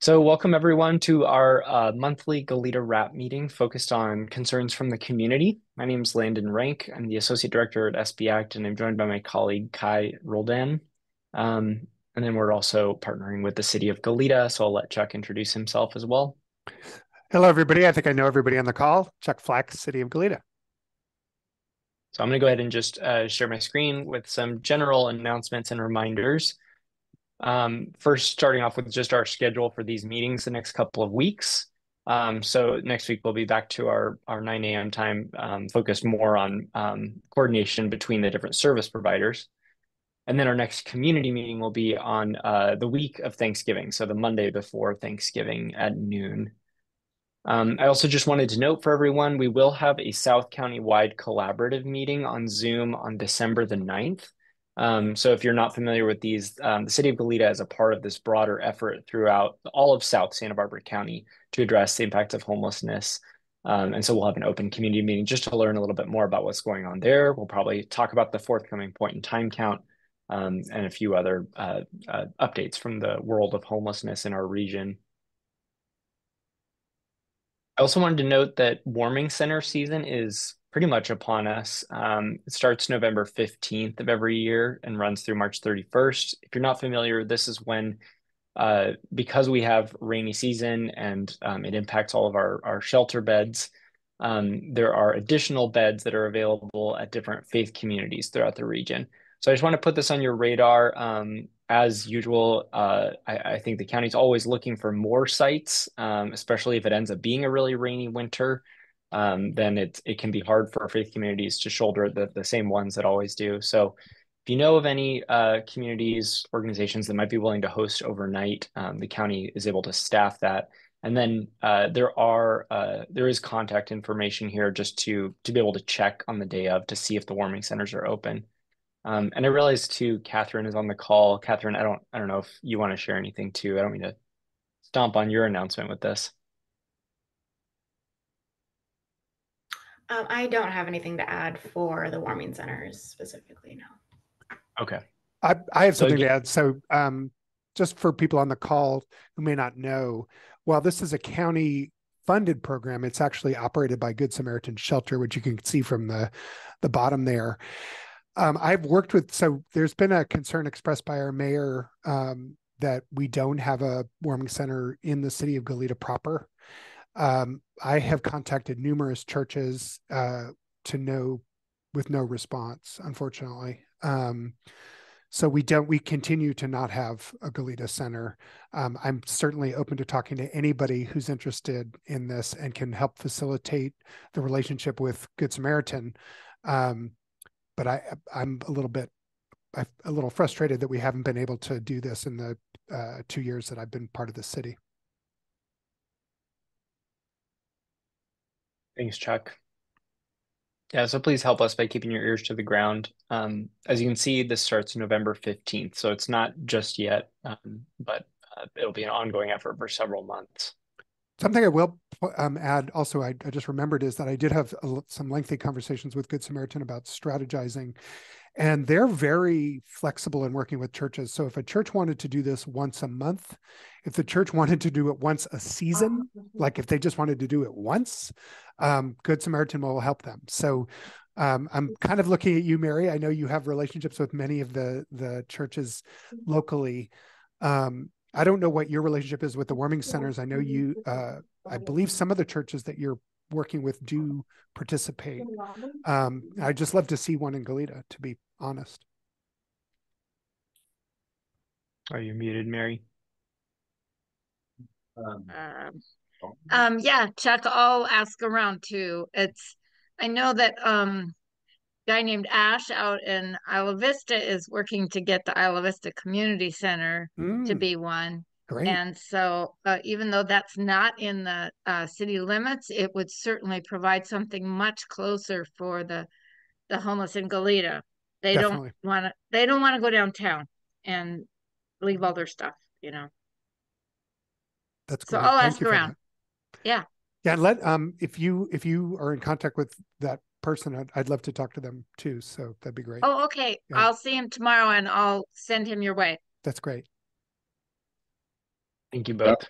So, welcome everyone to our monthly Goleta Wrap meeting focused on concerns from the community. My name is Landon Rank. I'm the Associate Director at SB Act, and I'm joined by my colleague Kai Roldan. And then we're also partnering with the city of Goleta, so I'll let Chuck introduce himself as well. Hello, everybody. I think I know everybody on the call. Chuck Flack, City of Goleta. So, I'm going to go ahead and just share my screen with some general announcements and reminders. First, starting off with just our schedule for these meetings the next couple of weeks. So next week we'll be back to our 9 a.m. time, focused more on coordination between the different service providers. And then our next community meeting will be on the week of Thanksgiving, so the Monday before Thanksgiving at noon. I also just wanted to note for everyone, we will have a South County-wide collaborative meeting on Zoom on December the 9th. So if you're not familiar with these, the city of Goleta is a part of this broader effort throughout all of South Santa Barbara County to address the impacts of homelessness. And so we'll have an open community meeting just to learn a little bit more about what's going on there. We'll probably talk about the forthcoming point in time count, and a few other updates from the world of homelessness in our region. I also wanted to note that warming center season is pretty much upon us. It starts November 15th of every year and runs through March 31st. If you're not familiar, this is when, because we have rainy season and it impacts all of our shelter beds, there are additional beds that are available at different faith communities throughout the region. So I just want to put this on your radar. As usual, I think the county's always looking for more sites, especially if it ends up being a really rainy winter. Then it can be hard for our faith communities to shoulder the same ones that always do. So if you know of any communities, organizations that might be willing to host overnight, the county is able to staff that. And then there is contact information here just to be able to check on the day of to see if the warming centers are open. And I realized too, Catherine is on the call. Catherine, I don't know if you want to share anything too. I don't mean to stomp on your announcement with this. I don't have anything to add for the warming centers specifically, no. Okay. I have So something to again, add. So, just for people on the call who may not know, while this is a county funded program, it's actually operated by Good Samaritan Shelter, which you can see from the bottom there. I've worked with, so there's been a concern expressed by our mayor that we don't have a warming center in the city of Goleta proper. I have contacted numerous churches with no response, unfortunately. So we continue to not have a Goleta center. I'm certainly open to talking to anybody who's interested in this and can help facilitate the relationship with Good Samaritan. But I'm a little frustrated that we haven't been able to do this in the 2 years that I've been part of the city. thanks, Chuck. Yeah, so please help us by keeping your ears to the ground. As you can see, this starts November 15th, so it's not just yet, but it'll be an ongoing effort for several months. Something I will add also, I just remembered, is that I did have some lengthy conversations with Good Samaritan about strategizing, and they're very flexible in working with churches. So if a church wanted to do this once a month, if the church wanted to do it once a season, like if they just wanted to do it once, Good Samaritan will help them. So I'm kind of looking at you, Mary. I know you have relationships with many of the churches locally. I don't know what your relationship is with the warming centers. I know I believe some of the churches that you're working with do participate. I'd just love to see one in Goleta, to be honest. Are you muted, Mary? Yeah, Chuck, I'll ask around too. I know that guy named Ash out in Isla Vista is working to get the Isla Vista Community Center to be one. Great. And so even though that's not in the city limits, it would certainly provide something much closer for the homeless in Goleta. Definitely. They don't want to go downtown and leave all their stuff, you know. That's So great. I'll Thank ask you for around. that. Yeah. Yeah, if you are in contact with that person, I'd love to talk to them too. So that'd be great. Oh, okay. Yeah. I'll see him tomorrow and I'll send him your way. That's great. Thank you both.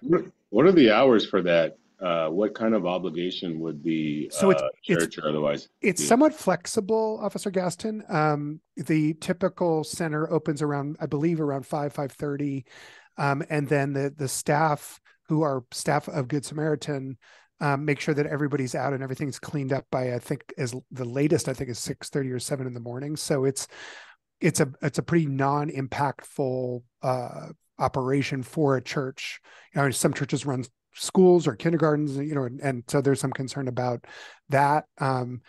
What are the hours for that? What kind of obligation would the So it's church or otherwise it's be? somewhat flexible, Officer Gaston. The typical center opens around, I believe, around 5:30, and then the staff who are staff of Good Samaritan make sure that everybody's out and everything's cleaned up by, I think, as the latest, I think, is 6:30 or 7 in the morning. So it's a pretty non-impactful operation for a church. Some churches run schools or kindergartens, and so there's some concern about that. I'm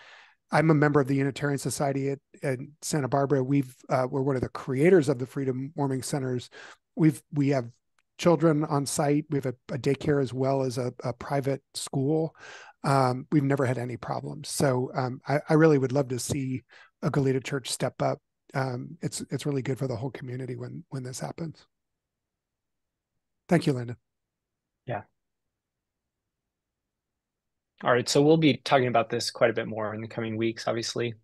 a member of the Unitarian Society at Santa Barbara. We're one of the creators of the Freedom Warming Centers. We have children on site. We have a daycare as well as a private school. We've never had any problems. So I really would love to see a Goleta church step up. It's really good for the whole community when this happens. Thank you, Landon. Yeah. All right, so we'll be talking about this quite a bit more in the coming weeks, obviously.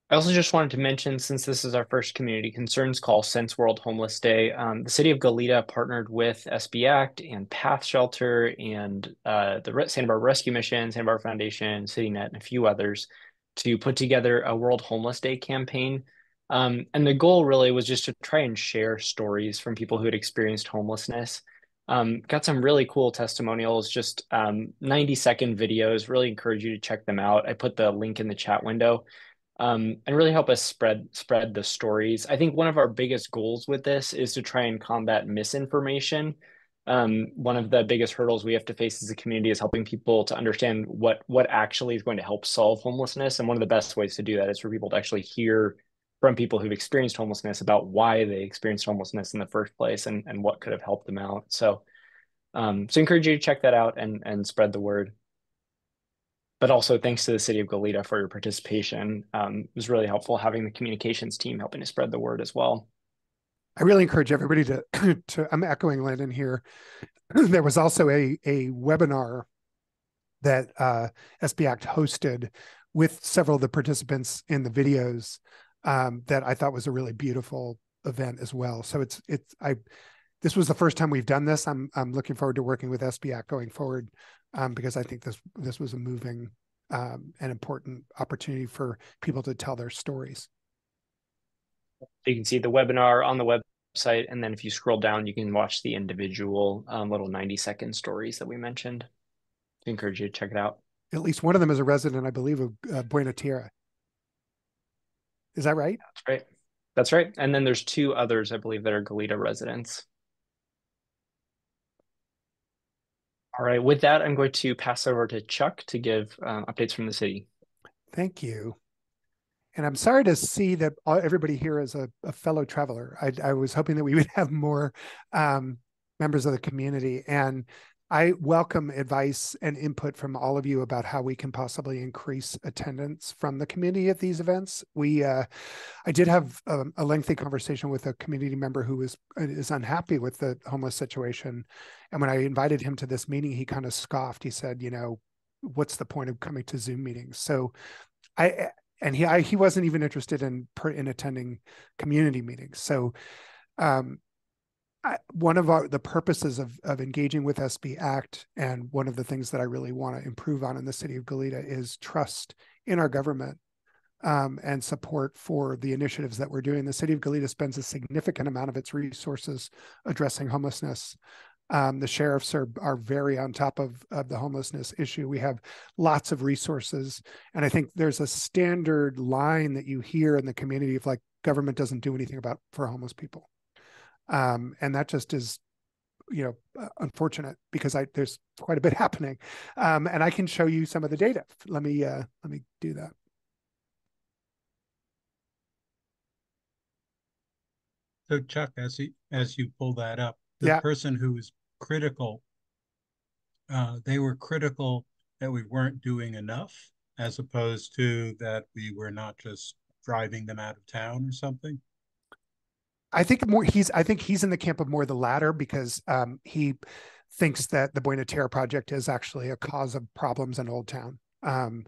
I also just wanted to mention, since this is our first community concerns call since World Homeless Day, the city of Goleta partnered with SB Act and Path Shelter and the Santa Barbara Rescue Mission, Santa Barbara Foundation, CityNet, and a few others to put together a World Homeless Day campaign. And the goal really was just to try and share stories from people who had experienced homelessness. Got some really cool testimonials, just 90-second videos. Really encourage you to check them out. I put the link in the chat window. And really help us spread the stories. I think one of our biggest goals with this is to try and combat misinformation. One of the biggest hurdles we have to face as a community is helping people to understand what actually is going to help solve homelessness. And one of the best ways to do that is for people to actually hear from people who've experienced homelessness about why they experienced homelessness in the first place and what could have helped them out. So encourage you to check that out and spread the word. But also thanks to the city of Goleta for your participation. It was really helpful having the communications team helping to spread the word as well. I really encourage everybody to I'm echoing Landon here. There was also a webinar that SB Act hosted with several of the participants in the videos that I thought was a really beautiful event as well. So this was the first time we've done this. I'm looking forward to working with SB Act going forward because I think this was a moving and important opportunity for people to tell their stories. You can see the webinar on the website, and then if you scroll down, you can watch the individual little 90-second stories that we mentioned. I encourage you to check it out. At least one of them is a resident, I believe, of Buena Tierra. Is that right? That's right. That's right. And then there's two others, I believe, that are Goleta residents. All right. With that, I'm going to pass over to Chuck to give updates from the city. Thank you. And I'm sorry to see that everybody here is a fellow traveler. I was hoping that we would have more members of the community. And I welcome advice and input from all of you about how we can possibly increase attendance from the community at these events. I did have a lengthy conversation with a community member who is unhappy with the homeless situation. And when I invited him to this meeting, he kind of scoffed. He said, what's the point of coming to Zoom meetings? So he wasn't even interested in attending community meetings. So one of the purposes of engaging with SB Act, and one of the things that I really want to improve on in the city of Goleta, is trust in our government and support for the initiatives that we're doing. The city of Goleta spends a significant amount of its resources addressing homelessness. The sheriffs are very on top of the homelessness issue. We have lots of resources. And I think there's a standard line that you hear in the community of like, government doesn't do anything for homeless people. And that just is, unfortunate because there's quite a bit happening. And I can show you some of the data. Let me do that. So Chuck, as you pull that up, the person who is critical, they were critical that we weren't doing enough, as opposed to that we were not just driving them out of town or something. I think he's in the camp of more the latter, because he thinks that the Buena Tierra project is actually a cause of problems in Old Town. And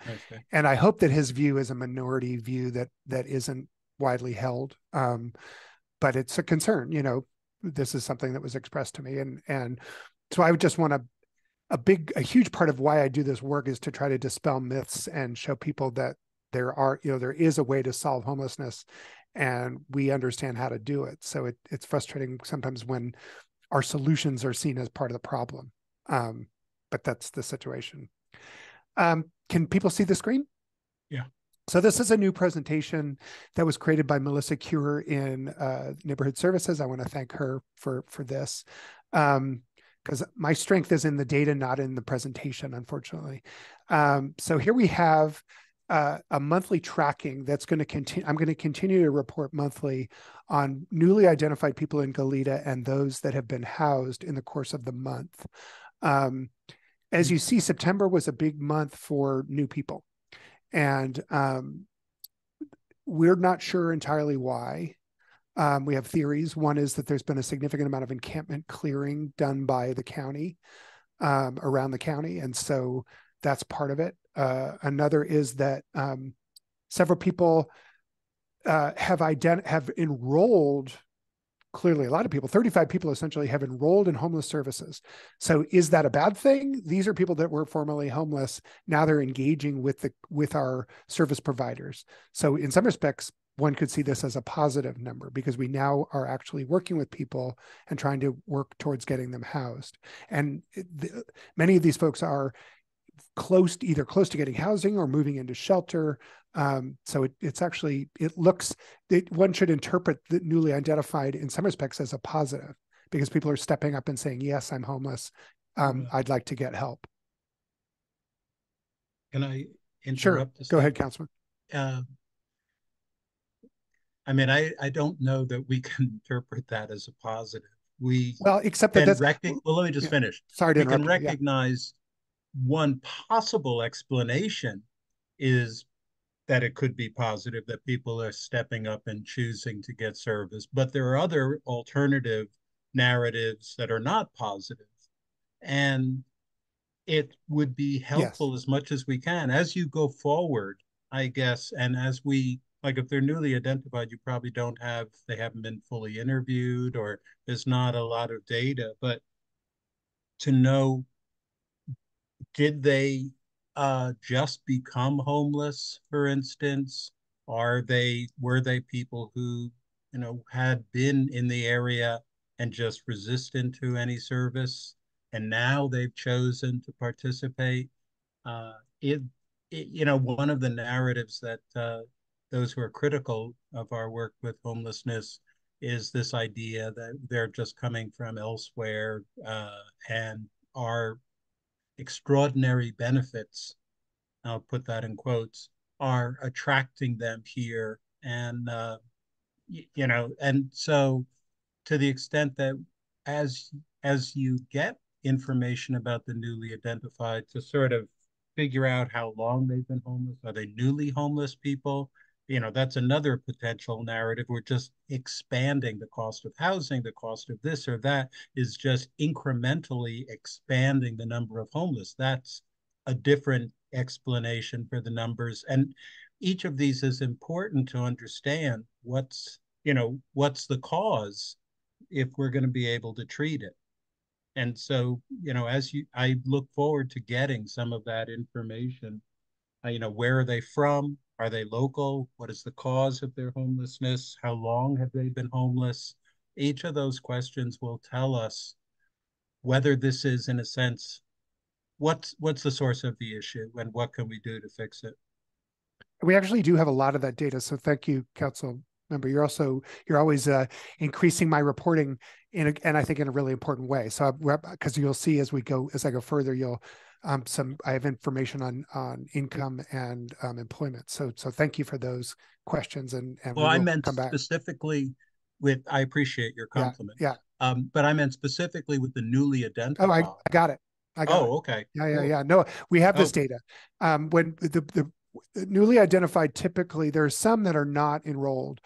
I hope that his view is a minority view that isn't widely held. But it's a concern, this is something that was expressed to me. And so I would just want to, a huge part of why I do this work is to try to dispel myths and show people that there is a way to solve homelessness, and we understand how to do it. So it's frustrating sometimes when our solutions are seen as part of the problem. But that's the situation. Can people see the screen? Yeah. So this is a new presentation that was created by Melissa Cure in Neighborhood Services. I want to thank her for this, because my strength is in the data, not in the presentation, unfortunately. So here we have a monthly tracking that's going to continue. I'm going to continue to report monthly on newly identified people in Goleta and those that have been housed in the course of the month. As you see, September was a big month for new people. And we're not sure entirely why. We have theories. One is that there's been a significant amount of encampment clearing done by the county, around the county. And so that's part of it. Another is that several people have enrolled. Clearly, a lot of people, 35 people essentially, have enrolled in homeless services. So is that a bad thing? These are people that were formerly homeless. Now they're engaging with our service providers. So in some respects, one could see this as a positive number, because we now are actually working with people and trying to work towards getting them housed. And many of these folks are either close to getting housing or moving into shelter. So one should interpret the newly identified in some respects as a positive, because people are stepping up and saying, yes, I'm homeless. I'd like to get help. Can I Sure. interrupt? Go ahead, Councilman. I mean, I don't know that we can interpret that as a positive. Except that let me just finish. Sorry to interrupt. We can recognize one possible explanation is that it could be positive, that people are stepping up and choosing to get service. But there are other alternative narratives that are not positive. And it would be helpful as much as we can as you go forward, I guess. And as if they're newly identified, they haven't been fully interviewed, or there's not a lot of data, but to know, did they just become homeless, for instance? Were they people who, had been in the area and just resistant to any service, and now they've chosen to participate? One of the narratives that those who are critical of our work with homelessness is this idea that they're just coming from elsewhere, and our extraordinary benefits, I'll put that in quotes, are attracting them here. And, and so to the extent that as you get information about the newly identified, to sort of figure out how long they've been homeless, are they newly homeless people? That's another potential narrative. We're just expanding the cost of housing, the cost of this or that is just incrementally expanding the number of homeless. That's a different explanation for the numbers. And each of these is important to understand what's the cause, if we're going to be able to treat it. And so, I look forward to getting some of that information. Where are they from? Are they local? What is the cause of their homelessness? How long have they been homeless? Each of those questions will tell us whether this is, in a sense, what's the source of the issue and what can we do to fix it. We actually do have a lot of that data. So thank you, Council Member. You're always increasing my reporting and I think in a really important way. So because you'll see as I go further, I have information on income and employment. So thank you for those questions. And well, I meant specifically I appreciate your compliment. Yeah. But I meant specifically with the newly identified. Oh, I got it. Okay. Yeah. No, we have this data. When the newly identified, typically there's some that are not enrolled.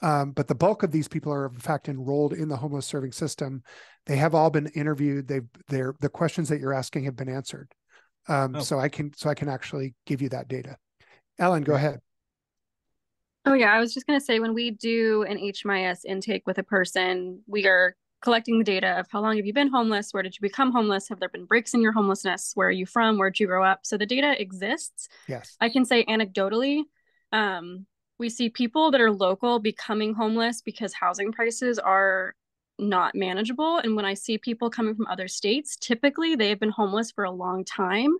But the bulk of these people are in fact enrolled in the homeless serving system. They have all been interviewed. The questions that you're asking have been answered. So I can actually give you that data. Ellen, go ahead. Oh yeah, I was just going to say, when we do an HMIS intake with a person, we are collecting the data of how long have you been homeless? Where did you become homeless? Have there been breaks in your homelessness? Where are you from? Where did you grow up? So the data exists. Yes. I can say anecdotally, we see people that are local becoming homeless because housing prices are not manageable. And when I see people coming from other states, typically they have been homeless for a long time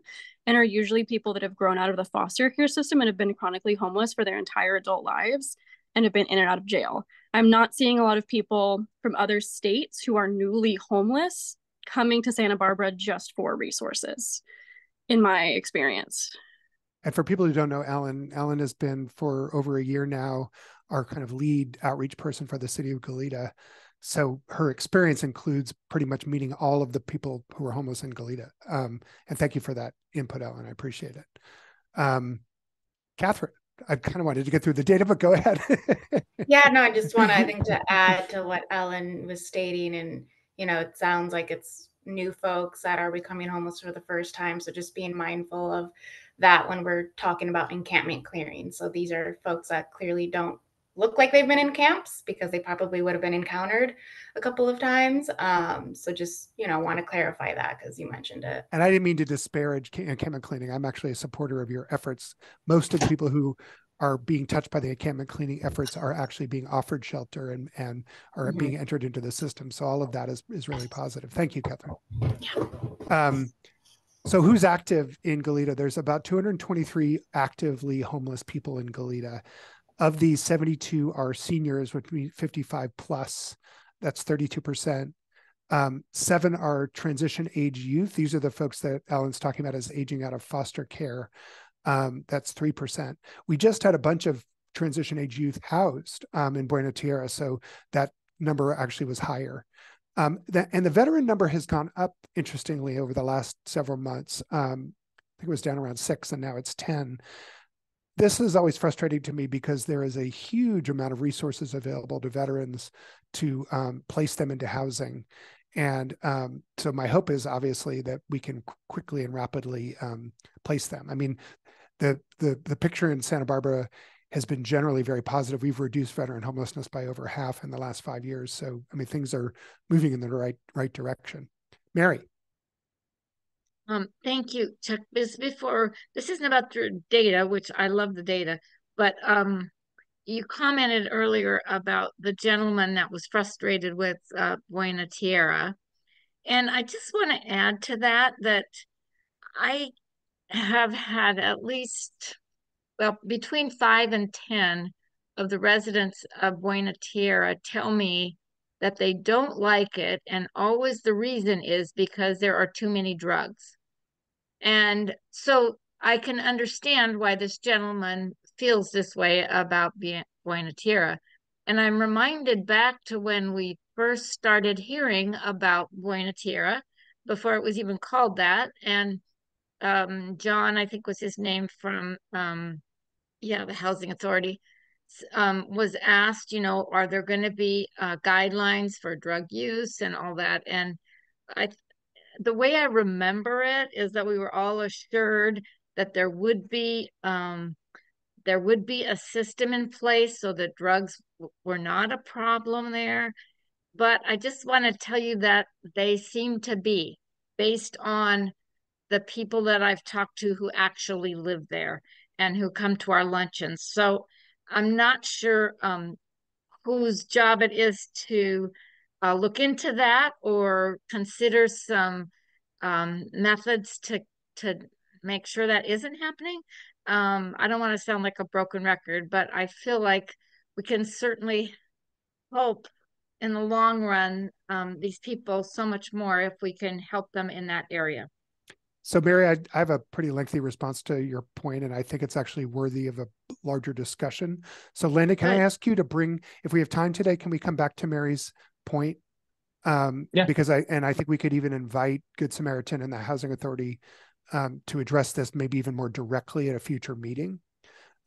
and are usually people that have grown out of the foster care system and have been chronically homeless for their entire adult lives and have been in and out of jail. I'm not seeing a lot of people from other states who are newly homeless coming to Santa Barbara just for resources, in my experience. And for people who don't know Ellen has been for over a year now our kind of lead outreach person for the city of Goleta. So her experience includes pretty much meeting all of the people who are homeless in Goleta. And thank you for that input, Ellen. I appreciate it. Catherine, I kind of wanted to get through the data, but go ahead. Yeah, no, I just want to, I think, to add to what Ellen was stating. And, it sounds like it's new folks that are becoming homeless for the first time. So just being mindful of that when we're talking about encampment clearing. So these are folks that clearly don't look like they've been in camps because they probably would have been encountered a couple of times. So just, want to clarify that because you mentioned it. And I didn't mean to disparage encampment cleaning. I'm actually a supporter of your efforts. Most of the people who are being touched by the encampment cleaning efforts are actually being offered shelter and are being entered into the system. So all of that is really positive. Thank you, Catherine. Yeah. So who's active in Goleta? There's about 223 actively homeless people in Goleta. Of these, 72 are seniors, which means 55 plus. That's 32%. 7 are transition age youth. These are the folks that Alan's talking about as aging out of foster care. That's 3%. We just had a bunch of transition age youth housed in Buena Tierra, so that number actually was higher. And the veteran number has gone up, interestingly, over the last several months. I think it was down around 6, and now it's 10. This is always frustrating to me because there is a huge amount of resources available to veterans to place them into housing. And so my hope is obviously that we can quickly and rapidly place them. I mean, the picture in Santa Barbara has been generally very positive. We've reduced veteran homelessness by over half in the last 5 years. So, I mean, things are moving in the right direction. Mary. Thank you, Chuck. This isn't about the data, which I love the data, but you commented earlier about the gentleman that was frustrated with Buena Tierra. And I just want to add to that I have had at least, between 5 and 10 of the residents of Buena Tierra tell me that they don't like it. And always the reason is because there are too many drugs. And so I can understand why this gentleman feels this way about Buena Tierra. And I'm reminded back to when we first started hearing about Buena Tierra before it was even called that. And John, I think was his name from, the Housing Authority, was asked, are there going to be guidelines for drug use and all that? And the way I remember it is that we were all assured that there would be a system in place so that drugs were not a problem there. But I just want to tell you that they seem to be, based on the people that I've talked to who actually live there and who come to our luncheons. So I'm not sure whose job it is to look into that or consider some methods to make sure that isn't happening. I don't want to sound like a broken record, but I feel like we can certainly hope in the long run these people so much more if we can help them in that area. So Mary, I have a pretty lengthy response to your point, and I think it's actually worthy of a larger discussion. So Linda, can I ask you to bring, if we have time today, can we come back to Mary's point? Because I think we could even invite Good Samaritan and the Housing Authority to address this maybe even more directly at a future meeting.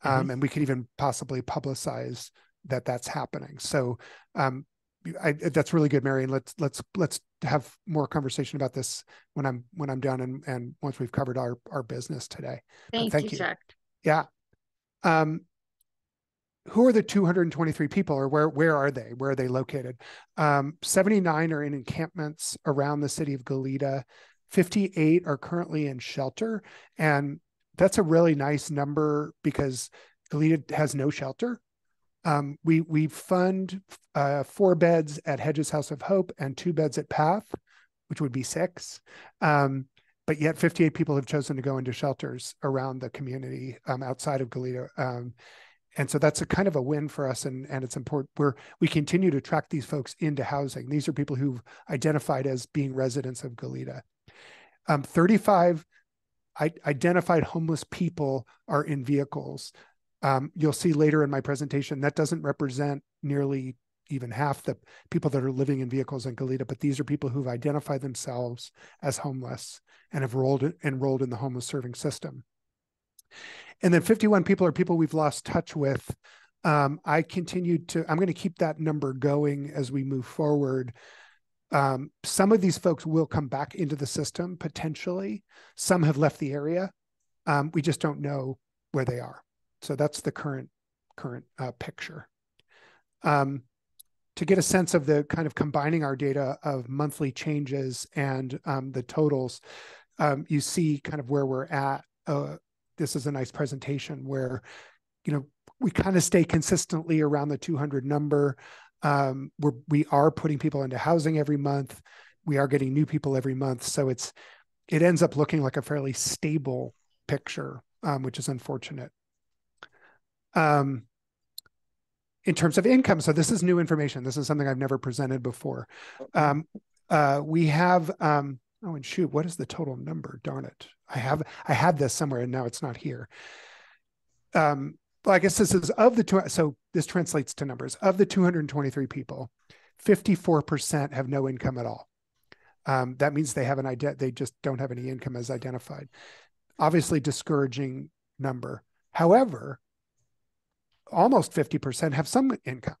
And we could even possibly publicize that that's happening. So that's really good, Mary. And let's have more conversation about this when I'm done and once we've covered our business today. Thank you, Chuck. Yeah. who are the 223 people, or where are they? Where are they located? 79 are in encampments around the city of Goleta. 58 are currently in shelter. And that's a really nice number because Goleta has no shelter. We fund 4 beds at Hedges House of Hope and 2 beds at Path, which would be 6. But yet 58 people have chosen to go into shelters around the community outside of Goleta. And so that's a kind of a win for us, and it's important. We continue to track these folks into housing. These are people who've identified as being residents of Goleta. 35 identified homeless people are in vehicles. You'll see later in my presentation that doesn't represent nearly even half the people that are living in vehicles in Goleta, but these are people who've identified themselves as homeless and have enrolled in the homeless serving system. And then 51 people are people we've lost touch with. I'm going to keep that number going as we move forward. Some of these folks will come back into the system potentially. Some have left the area. We just don't know where they are. So that's the current picture. To get a sense of the kind of combining our data of monthly changes and the totals, you see kind of where we're at. This is a nice presentation where, we kind of stay consistently around the 200 number. We are putting people into housing every month. We are getting new people every month. So it ends up looking like a fairly stable picture, which is unfortunate. In terms of income, so this is new information. This is something I've never presented before. We have, oh, and shoot, what is the total number? Darn it. I had this somewhere and now it's not here. Well, I guess this is so this translates to numbers. Of the 223 people, 54% have no income at all. That means they just don't have any income as identified. Obviously discouraging number. However, almost 50% have some income.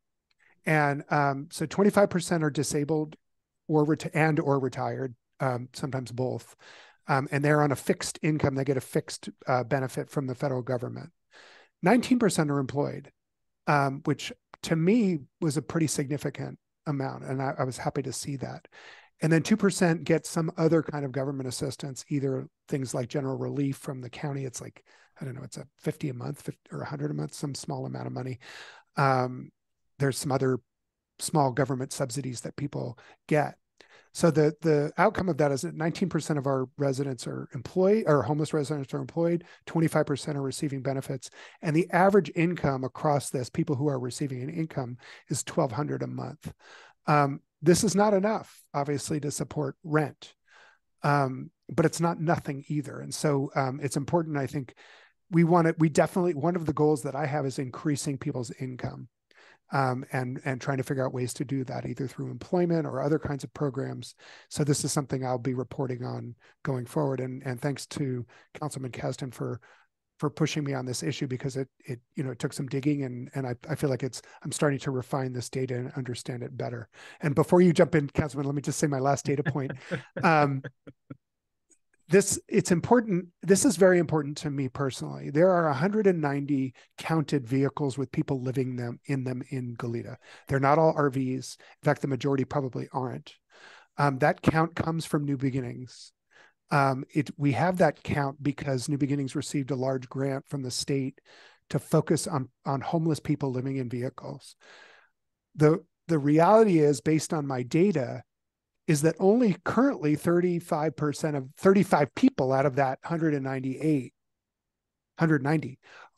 And so 25% are disabled or retired, sometimes both. And they're on a fixed income. They get a fixed benefit from the federal government. 19% are employed, which to me was a pretty significant amount. And I was happy to see that. And then 2% get some other kind of government assistance, either things like general relief from the county. It's like, I don't know, it's a $50 a month or $100 a month, some small amount of money. There's some other small government subsidies that people get. So the outcome of that is that 19% of our residents are employed, or homeless residents are employed, 25% are receiving benefits. And the average income across this, people who are receiving an income, is $1,200 a month. This is not enough, obviously, to support rent, but it's not nothing either. And so it's important, I think, we definitely, one of the goals that I have is increasing people's income. And trying to figure out ways to do that either through employment or other kinds of programs. So this is something I'll be reporting on going forward. And thanks to Councilman Kasdan for pushing me on this issue, because it took some digging and I feel like I'm starting to refine this data and understand it better. And before you jump in, Councilman, let me just say my last data point. It's important. This is very important to me personally. There are 190 counted vehicles with people living in them in Goleta. They're not all RVs. In fact, the majority probably aren't. That count comes from New Beginnings. We have that count because New Beginnings received a large grant from the state to focus on homeless people living in vehicles. The reality is, based on my data, is that only currently 35 people out of that 190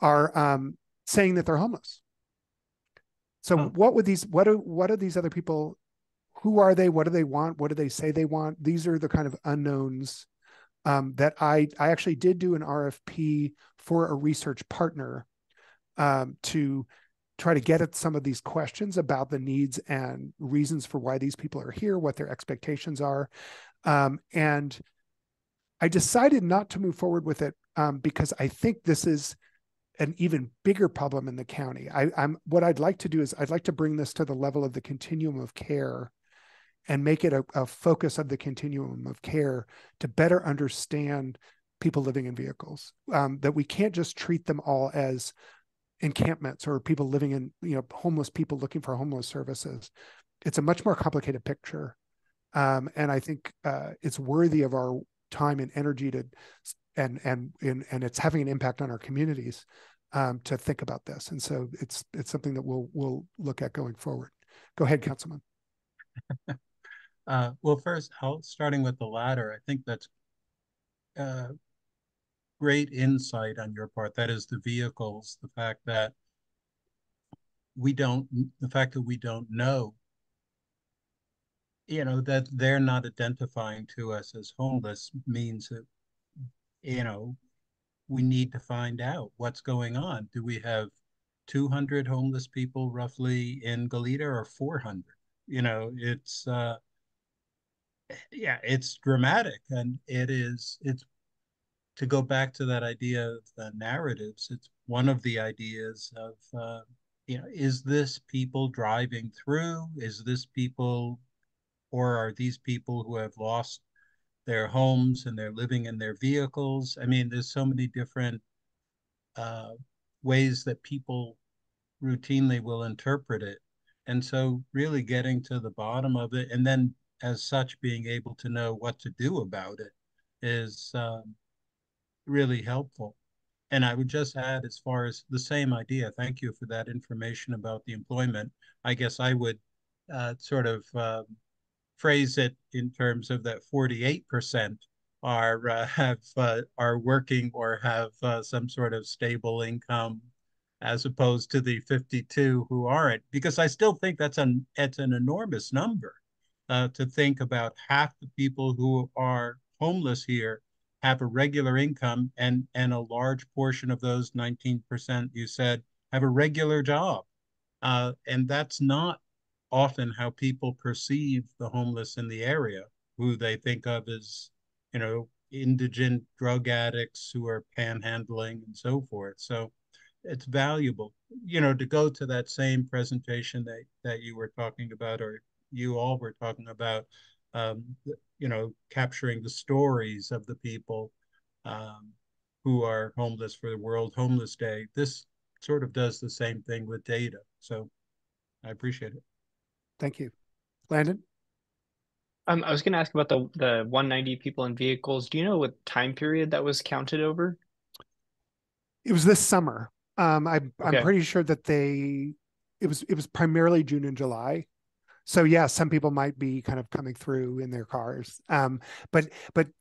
are saying that they're homeless. So what are these other people? Who are they? What do they want? What do they say they want? These are the kind of unknowns that I actually did do an RFP for a research partner to try to get at some of these questions about the needs and reasons for why these people are here, what their expectations are. And I decided not to move forward with it because I think this is an even bigger problem in the county. What I'd like to do is I'd like to bring this to the level of the continuum of care and make it a focus of the continuum of care to better understand people living in vehicles, that we can't just treat them all as encampments or people living in, homeless people looking for homeless services. It's a much more complicated picture. And I think it's worthy of our time and energy and it's having an impact on our communities to think about this. And so it's something that we'll look at going forward. Go ahead, Councilman. Well, first, starting with the latter, I think that's great insight on your part. That is the vehicles, the fact that we don't know, that they're not identifying to us as homeless means that, we need to find out what's going on. Do we have 200 homeless people roughly in Goleta or 400? It's it's dramatic, and it's to go back to that idea of the narratives. It's one of the ideas of is this people driving through? Is this people, or are these people who have lost their homes and they're living in their vehicles? I mean, there's so many different uh, ways that people routinely will interpret it. And so really getting to the bottom of it, and then as such being able to know what to do about it is really helpful. And I would just add, as far as the same idea, thank you for that information about the employment. I guess I would sort of phrase it in terms of that 48% are working or have some sort of stable income, as opposed to the 52 who aren't, because I still think it's an enormous number to think about. Half the people who are homeless here have a regular income, and a large portion of those 19% you said have a regular job. And that's not often how people perceive the homeless in the area, who they think of as, indigent drug addicts who are panhandling and so forth. So it's valuable, to go to that same presentation that you were talking about, or you all were talking about, um, capturing the stories of the people who are homeless for the World Homeless Day. This sort of does the same thing with data. So I appreciate it. Thank you. Landon? I was going to ask about the 190 people in vehicles. Do you know what time period that was counted over? It was this summer. I'm Okay. pretty sure that it was primarily June and July. So yeah, some people might be kind of coming through in their cars. But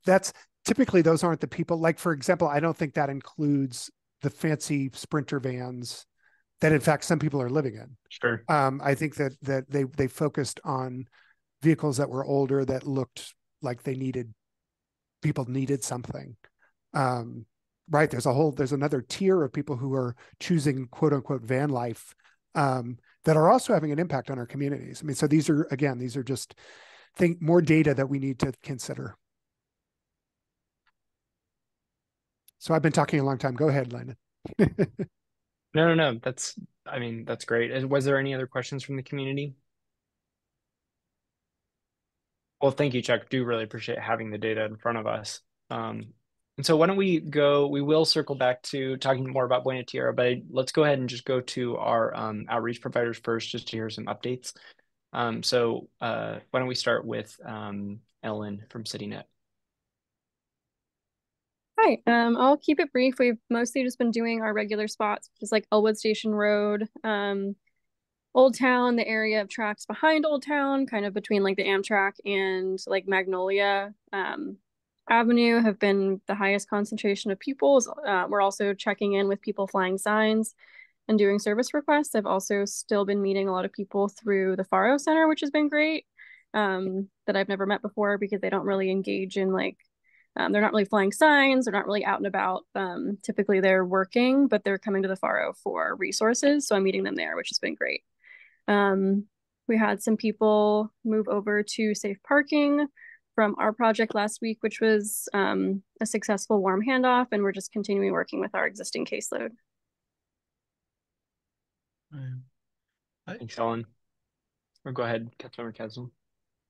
that's typically, those aren't the people. Like, for example, I don't think that includes the fancy Sprinter vans that in fact some people are living in. Sure. I think that they focused on vehicles that were older, that looked like people needed something. Right. There's another tier of people who are choosing quote unquote van life, that are also having an impact on our communities. I mean, so these are just more data that we need to consider. So I've been talking a long time. Go ahead, Landon. No. That's great. Was there any other questions from the community? Well, thank you, Chuck. Do really appreciate having the data in front of us. And so why don't we will circle back to talking more about Buena Tierra, but let's go ahead and just go to our outreach providers first, just to hear some updates. So why don't we start with Ellen from CityNet. Hi, I'll keep it brief. We've mostly just been doing our regular spots, which is like Elwood Station Road, Old Town, the area of tracks behind Old Town, kind of between like the Amtrak and like Magnolia Avenue, have been the highest concentration of people. We're also checking in with people flying signs and doing service requests. I've also still been meeting a lot of people through the Faro Center, which has been great, that I've never met before, because they don't really engage in like, they're not really flying signs, they're not really out and about. Typically they're working, but they're coming to the Faro for resources. So I'm meeting them there, which has been great. We had some people move over to safe parking from our project last week, which was a successful warm handoff, and we're just continuing working with our existing caseload. Thanks, Ellen. Or go ahead, Councilmember Castle.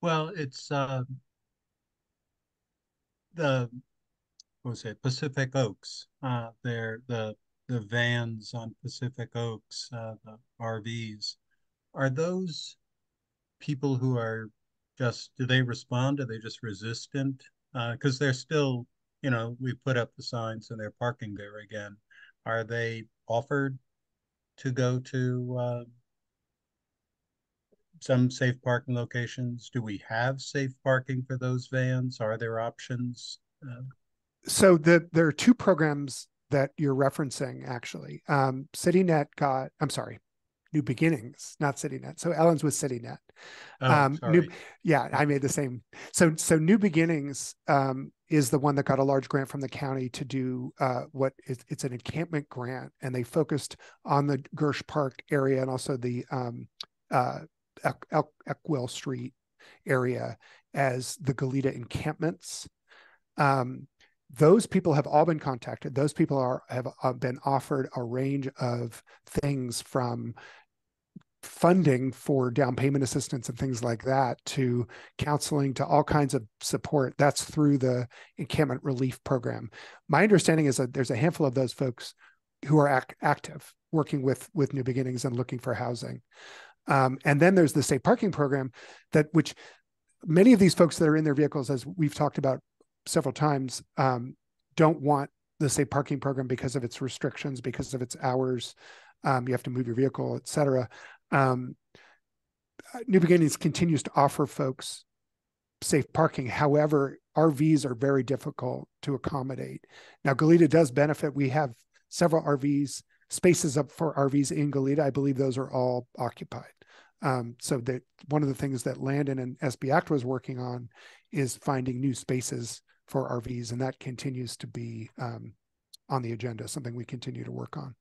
Well, it's the Pacific Oaks. They're the the vans on Pacific Oaks, the RVs, are those people who are just, do they respond? Are they just resistant? Because they're still, we put up the signs and they're parking there again. Are they offered to go to some safe parking locations? Do we have safe parking for those vans? Are there options? So there are two programs that you're referencing, actually. CityNet got, I'm sorry, New Beginnings, not CityNet. So Ellen's with CityNet. Sorry. I made the same. So New Beginnings is the one that got a large grant from the county to do it's an encampment grant, and they focused on the Gersh Park area and also the Eckwell Street area as the Goleta encampments. Those people have all been contacted. Those people have been offered a range of things, from funding for down payment assistance and things like that, to counseling, to all kinds of support. That's through the encampment relief program. My understanding is that there's a handful of those folks who are active, working with New Beginnings and looking for housing. And then there's the safe parking program, which many of these folks that are in their vehicles, as we've talked about several times, don't want the safe parking program because of its restrictions, because of its hours. You have to move your vehicle, et cetera. New Beginnings continues to offer folks safe parking. However, RVs are very difficult to accommodate. Now, Goleta does benefit. We have several spaces up for RVs in Goleta. I believe those are all occupied. So that one of the things that Landon and SB Act was working on is finding new spaces for RVs, and that continues to be on the agenda, something we continue to work on.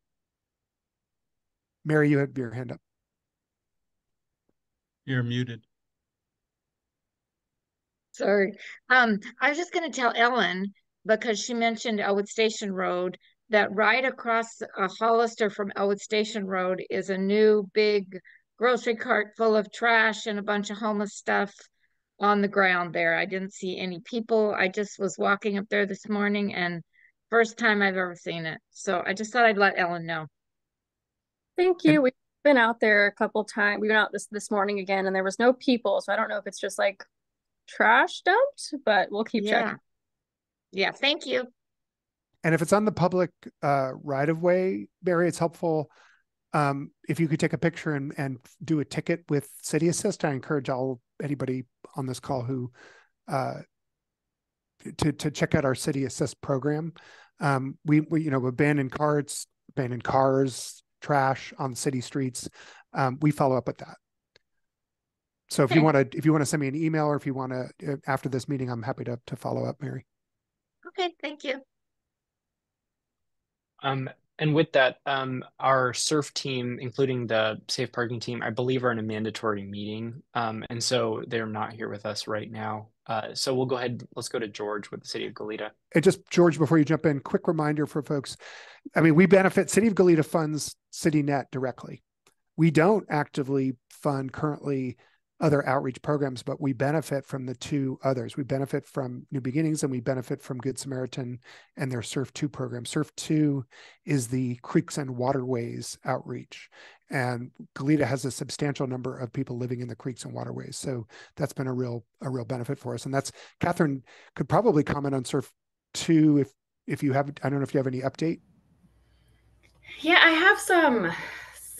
Mary, you had your hand up. You're muted. Sorry. I was just going to tell Ellen, because she mentioned Elwood Station Road, that right across Hollister from Elwood Station Road is a new big grocery cart full of trash and a bunch of homeless stuff on the ground there. I didn't see any people. I just was walking up there this morning, and first time I've ever seen it. So I just thought I'd let Ellen know. Thank you. We've been out there a couple times. We went out this morning again, and there was no people. So I don't know if it's just like trash dumped, but we'll keep checking. Yeah, thank you. And if it's on the public right of way, Barry, it's helpful if you could take a picture and do a ticket with City Assist. I encourage anybody on this call who to check out our City Assist program. We abandoned carts, abandoned cars, trash on city streets. We follow up with that. So if you want to send me an email, or if you want to after this meeting, I'm happy to follow up, Mary. Okay, thank you. And with that, our surf team, including the safe parking team, I believe are in a mandatory meeting. And so they're not here with us right now. So we'll go ahead. Let's go to George with the City of Goleta. And just, George, before you jump in, quick reminder for folks. I mean, City of Goleta funds CityNet directly. We don't actively fund currently other outreach programs, but we benefit from the two others. We benefit from New Beginnings, and we benefit from Good Samaritan and their Surf 2 program. Surf 2 is the creeks and waterways outreach, and Goleta has a substantial number of people living in the creeks and waterways. So that's been a real benefit for us. And that's, Catherine could probably comment on Surf 2 if you have. I don't know if you have any update. Yeah, I have some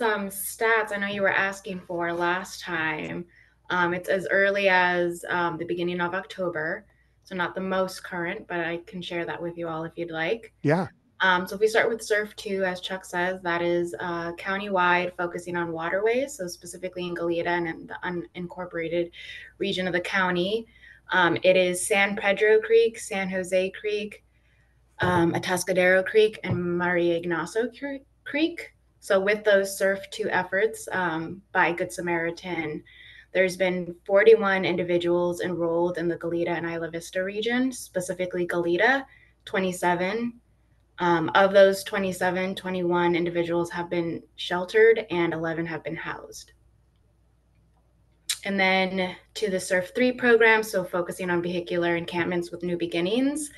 stats I know you were asking for last time. It's as early as the beginning of October, so not the most current, but I can share that with you all if you'd like. Yeah. So if we start with Surf 2, as Chuck says, that is county-wide, focusing on waterways, so specifically in Goleta and in the unincorporated region of the county. It is San Pedro Creek, San Jose Creek, Atascadero Creek, and Maria Ignacio Creek. So with those Surf 2 efforts by Good Samaritan, there's been 41 individuals enrolled in the Goleta and Isla Vista region, specifically Goleta, 27. Of those 27, 21 individuals have been sheltered and 11 have been housed. And then to the Surf 3 program, so focusing on vehicular encampments with New Beginnings.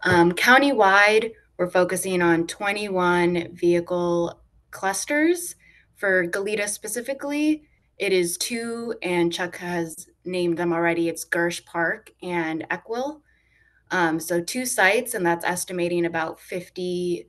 Countywide, We're focusing on 21 vehicle clusters. For Goleta specifically, it is 2, and Chuck has named them already. It's Gersh Park and Eckville. So 2 sites, and that's estimating about 50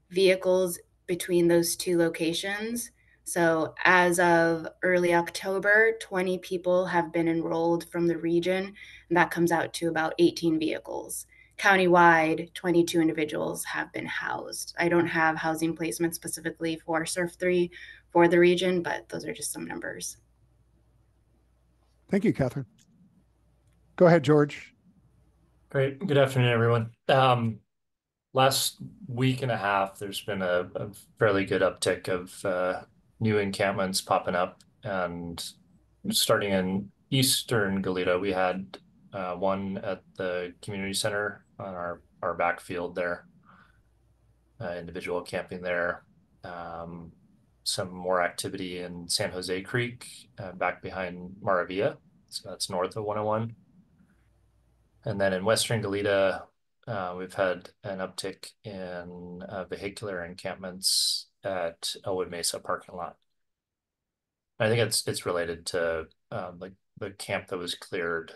vehicles between those 2 locations. So as of early October, 20 people have been enrolled from the region, and that comes out to about 18 vehicles. Countywide, 22 individuals have been housed. I don't have housing placement specifically for SURF 3 for the region, but those are just some numbers. Thank you, Catherine. Go ahead, George. Great. Good afternoon, everyone. Last week and a half, there's been a fairly good uptick of new encampments popping up. And starting in Eastern Goleta, we had one at the community center on our backfield there, individual camping there. Some more activity in San Jose Creek, back behind Maravilla. So that's north of 101. And then in Western Goleta, we've had an uptick in vehicular encampments at Elwood Mesa parking lot. I think it's related to like the camp that was cleared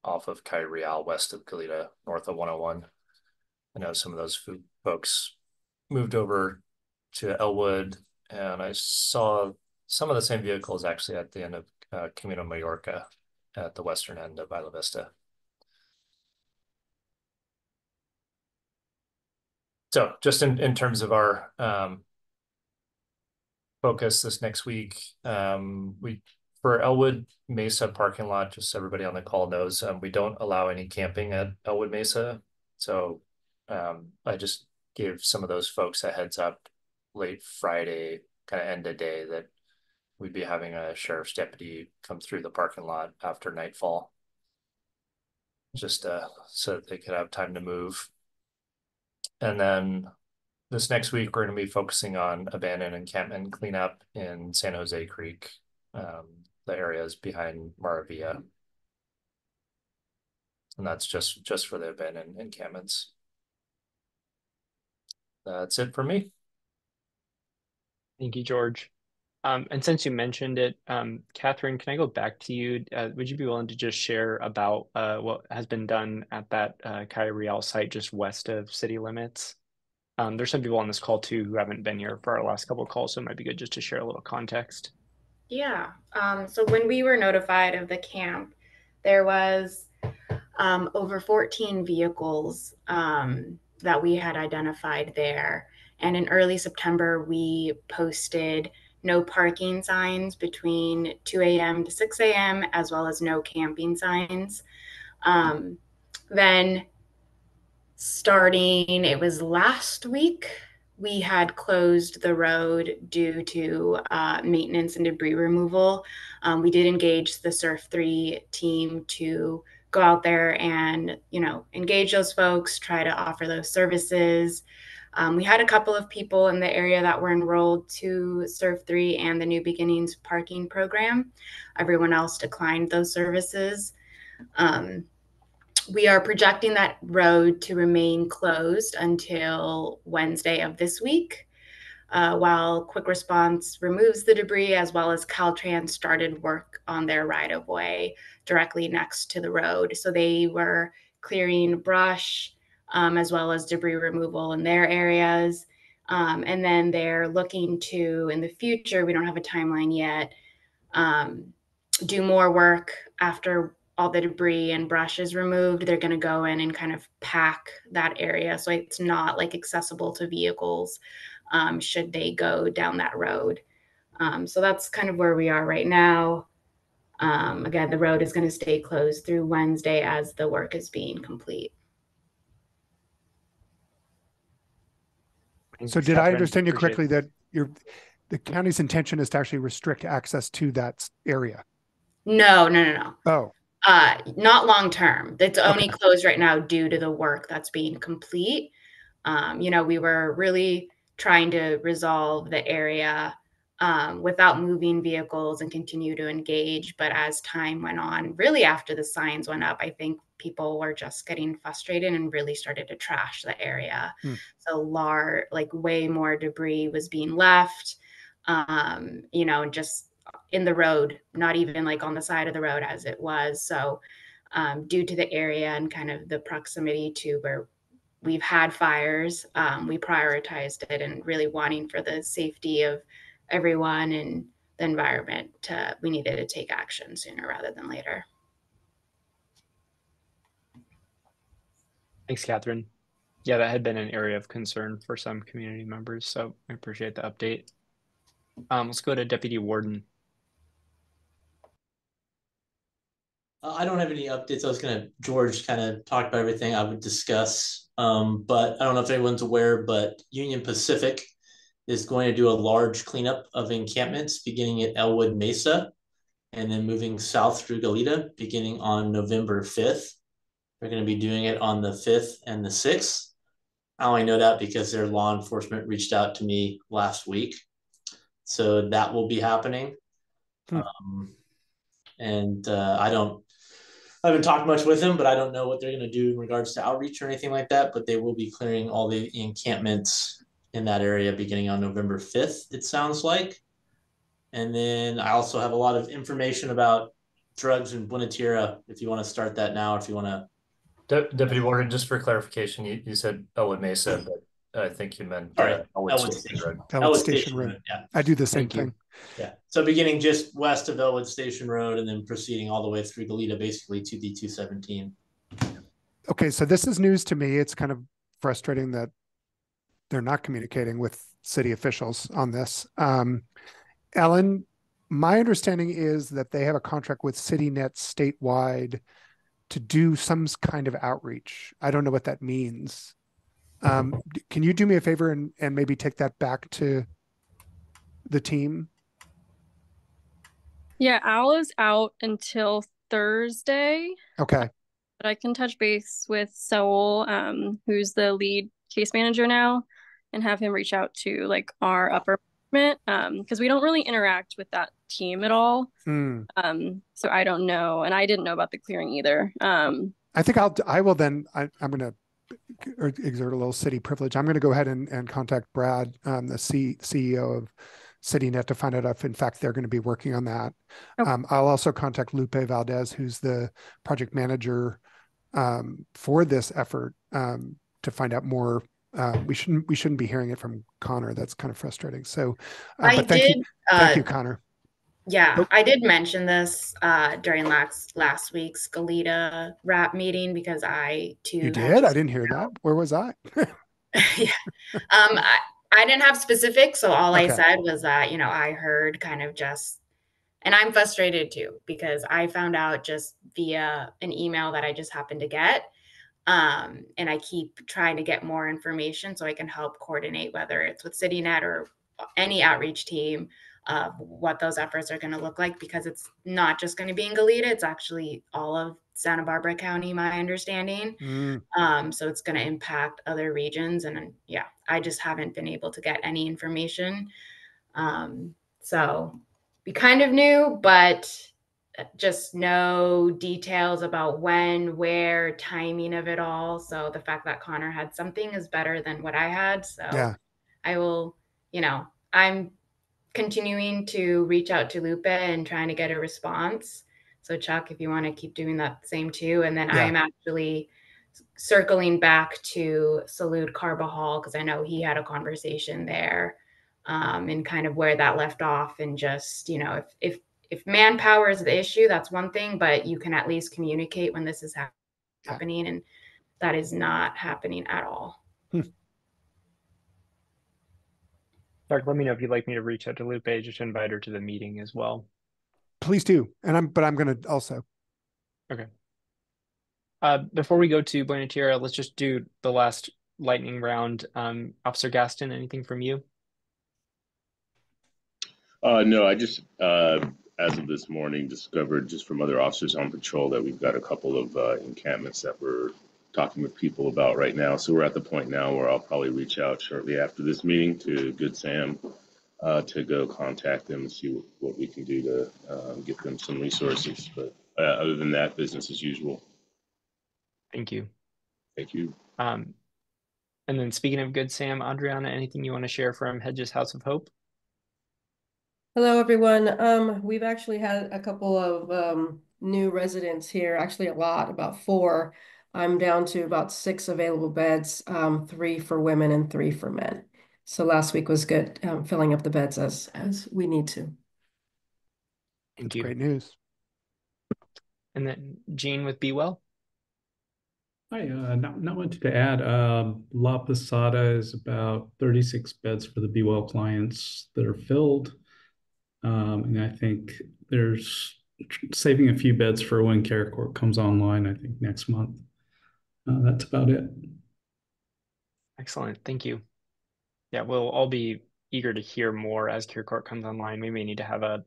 off of Calle Real west of Goleta, north of 101. I know some of those folks moved over to Elwood, and I saw some of the same vehicles actually at the end of Camino Mallorca at the western end of Isla Vista. So just in terms of our focus this next week, for Elwood Mesa parking lot, just so everybody on the call knows, we don't allow any camping at Elwood Mesa. So I just gave some of those folks a heads up late Friday, kind of end of day, that we'd be having a sheriff's deputy come through the parking lot after nightfall, just so that they could have time to move. And then this next week, we're going to be focusing on abandoned encampment cleanup in San Jose Creek, the areas behind Maravilla. And that's just for the abandoned encampments. That's it for me. Thank you, George. And since you mentioned it, Catherine, can I go back to you? Would you be willing to just share about what has been done at that Calle Real site just west of city limits? There's some people on this call too who haven't been here for our last couple of calls, so it might be good just to share a little context. Yeah. So when we were notified of the camp, there was over 14 vehicles that we had identified there. And in early September, we posted no parking signs between 2 a.m. to 6 a.m., as well as no camping signs. Then starting, it was last week, we had closed the road due to maintenance and debris removal. We did engage the SURF 3 team to go out there and, engage those folks, try to offer those services. We had a couple of people in the area that were enrolled to SURF 3 and the New Beginnings parking program. Everyone else declined those services. We are projecting that road to remain closed until Wednesday of this week, while Quick Response removes the debris, as well as Caltrans started work on their right-of-way directly next to the road. So they were clearing brush, as well as debris removal in their areas. And then they're looking to, in the future, we don't have a timeline yet, do more work after all the debris and brush is removed. They're going to go in and kind of pack that area so it's not like accessible to vehicles should they go down that road. So that's kind of where we are right now. Again, the road is going to stay closed through Wednesday as the work is being complete. So did I understand you correctly that the county's intention is to actually restrict access to that area? No. Oh. Not long term. It's only closed right now due to the work that's being complete. We were really trying to resolve the area without moving vehicles and continue to engage. But as time went on, really after the signs went up, I think people were just getting frustrated and really started to trash the area. So like way more debris was being left, just in the road, not even like on the side of the road as it was. So due to the area and kind of the proximity to where we've had fires, we prioritized it and really wanting for the safety of everyone and the environment, we needed to take action sooner rather than later. Thanks, Catherine. Yeah, that had been an area of concern for some community members, so I appreciate the update. Let's go to Deputy Warden. I don't have any updates. George kind of talked about everything I would discuss, but I don't know if everyone's aware, but Union Pacific is going to do a large cleanup of encampments beginning at Elwood Mesa and then moving south through Goleta beginning on November 5th. They're going to be doing it on the 5th and the 6th. I only know that because their law enforcement reached out to me last week. So that will be happening. I haven't talked much with them, but I don't know what they're going to do in regards to outreach or anything like that. But they will be clearing all the encampments in that area beginning on November 5th, it sounds like. And then I also have a lot of information about drugs in Buena Tierra, if you want to start that now, if you want to. Deputy Warden, just for clarification, you said Elwood Mesa, but I think you meant Elwood Station Road. Elwood Station Road. Yeah. I do the same thing. Yeah. So beginning just west of Elwood Station Road and then proceeding all the way through Goleta, basically to the 217. Okay. So this is news to me. It's kind of frustrating that they're not communicating with city officials on this. Ellen, my understanding is that they have a contract with CityNet statewide to do some kind of outreach. I don't know what that means. Can you do me a favor and maybe take that back to the team? Yeah, Al is out until Thursday. Okay. But I can touch base with Saul, who's the lead case manager now, and have him reach out to like our upper management, because we don't really interact with that team at all. So I don't know, and I didn't know about the clearing either. I think I'm going to exert a little city privilege. I'm going to go ahead and contact Brad, the CEO of CityNet, to find out if in fact they're going to be working on that. Okay. I'll also contact Lupe Valdez, who's the project manager for this effort, to find out more. We shouldn't be hearing it from Connor. That's kind of frustrating. So, but thank you, Connor. Yeah, I did mention this during last week's Goleta wrap meeting because I too. You did? I didn't hear that. Where was I? Yeah. I didn't have specifics, so all I said was that, I heard kind of just, and I'm frustrated too, because I found out just via an email that I just happened to get. And I keep trying to get more information so I can help coordinate, whether it's with CityNet or any outreach team, what those efforts are going to look like, because it's not just going to be in Goleta. It's actually all of Santa Barbara County, my understanding. So it's going to impact other regions. And yeah, I just haven't been able to get any information. So we kind of knew, but just no details about when, where, timing of it all. So the fact that Connor had something is better than what I had. So yeah. I will, I'm continuing to reach out to Lupe and trying to get a response. So Chuck, if you want to keep doing that same too. And then I'm actually circling back to Salud Carbajal, because I know he had a conversation there, and kind of where that left off. And just, if manpower is the issue, that's one thing, but you can at least communicate when this is happening. And that is not happening at all. Mark, let me know if you'd like me to reach out to Lupe, just invite her to the meeting as well. Please do. And I'm going to also. Okay. Before we go to Buena Tierra, let's just do the last lightning round. Officer Gaston, anything from you? No, I just, as of this morning, discovered just from other officers on patrol that we've got a couple of encampments that we're talking with people about right now. So we're at the point now where I'll probably reach out shortly after this meeting to Good Sam to go contact them and see what we can do to get them some resources. But other than that, business as usual. Thank you. Thank you. And then speaking of good, Sam, Adriana, anything you want to share from Hedges House of Hope? Hello, everyone. We've actually had a couple of new residents here, actually a lot, about 4. I'm down to about 6 available beds, 3 for women and 3 for men. So last week was good, filling up the beds as we need to. Thank you. Great news. And then Gene with Be Well. Hi, not much to add. La Posada is about 36 beds for the Be Well clients that are filled. And I think there's saving a few beds for when Care Court comes online, I think next month. That's about it. Excellent. Thank you. Yeah, we'll all be eager to hear more as Care Court comes online. We may need to have a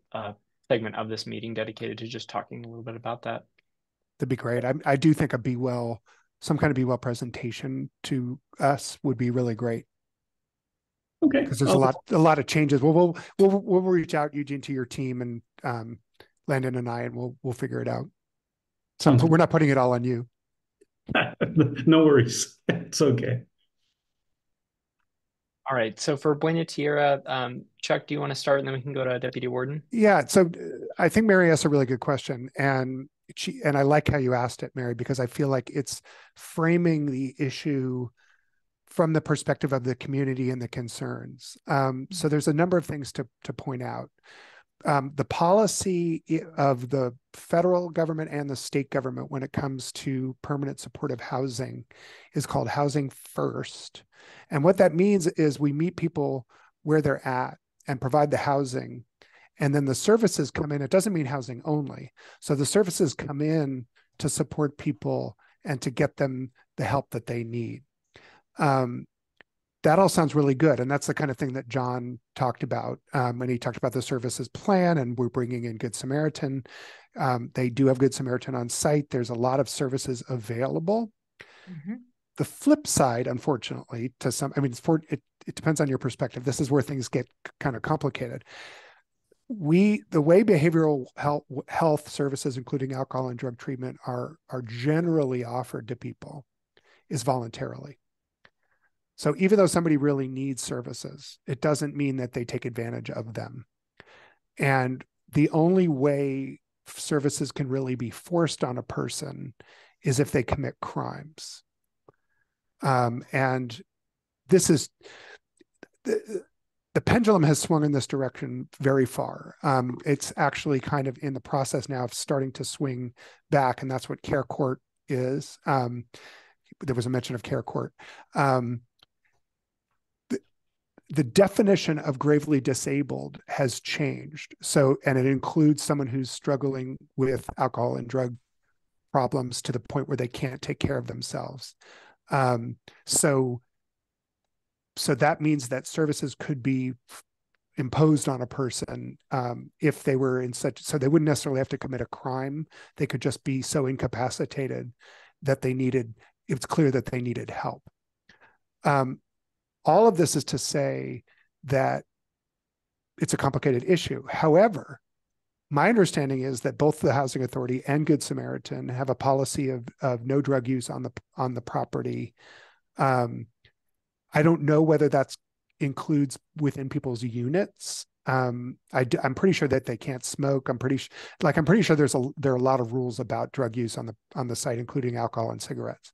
segment of this meeting dedicated to just talking a little bit about that. That'd be great. I do think a Be Well, some kind of Be Well presentation to us would be really great. Okay. Because there's a lot of changes. We'll reach out, Eugene, to your team and Landon and I, and we'll figure it out. Sounds We're not putting it all on you. No worries. It's okay. All right. So for Buena Tierra, Chuck, do you want to start and then we can go to Deputy Warden? Yeah. So I think Mary asked a really good question, and I like how you asked it, Mary, because I feel like it's framing the issue from the perspective of the community and the concerns. So there's a number of things to point out. The policy of the federal government and the state government when it comes to permanent supportive housing is called Housing First. And what that means is we meet people where they're at and provide the housing, and then the services come in. It doesn't mean housing only. So the services come in to support people and to get them the help that they need. That all sounds really good. And that's the kind of thing that John talked about when he talked about the services plan, and we're bringing in Good Samaritan. They do have Good Samaritan on site. There's a lot of services available. Mm-hmm. The flip side, unfortunately, it depends on your perspective. This is where things get kind of complicated. The way behavioral health services, including alcohol and drug treatment, are generally offered to people is voluntarily. So even though somebody really needs services, it doesn't mean that they take advantage of them. And the only way services can really be forced on a person is if they commit crimes. And this is the pendulum has swung in this direction very far. It's actually kind of in the process now of starting to swing back, and that's what Care Court is. There was a mention of Care Court. The definition of gravely disabled has changed. So, and it includes someone who's struggling with alcohol and drug problems to the point where they can't take care of themselves. So that means that services could be imposed on a person if they were in so they wouldn't necessarily have to commit a crime. They could just be so incapacitated that it's clear that they needed help. All of this is to say that it's a complicated issue. However, my understanding is that both the Housing Authority and Good Samaritan have a policy of no drug use on the property. I don't know whether that includes within people's units. I'm pretty sure that they can't smoke. I'm pretty sure there are a lot of rules about drug use on the site, including alcohol and cigarettes.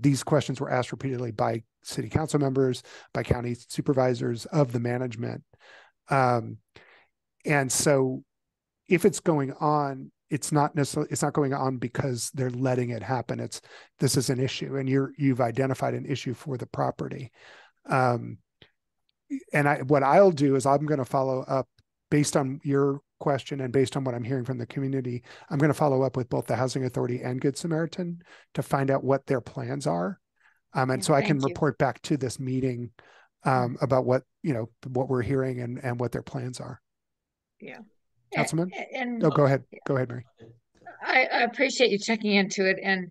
These questions were asked repeatedly by city council members, by county supervisors of the management. And so if it's going on, it's not going on because they're letting it happen. This is an issue, and you've identified an issue for the property. What I'll do is I'm going to follow up based on your question and based on what I'm hearing from the community. I'm going to follow up with both the Housing Authority and Good Samaritan to find out what their plans are. So I can report back to this meeting about what we're hearing and what their plans are. Yeah. Councilman? Go ahead. Go ahead, Mary. I appreciate you checking into it. And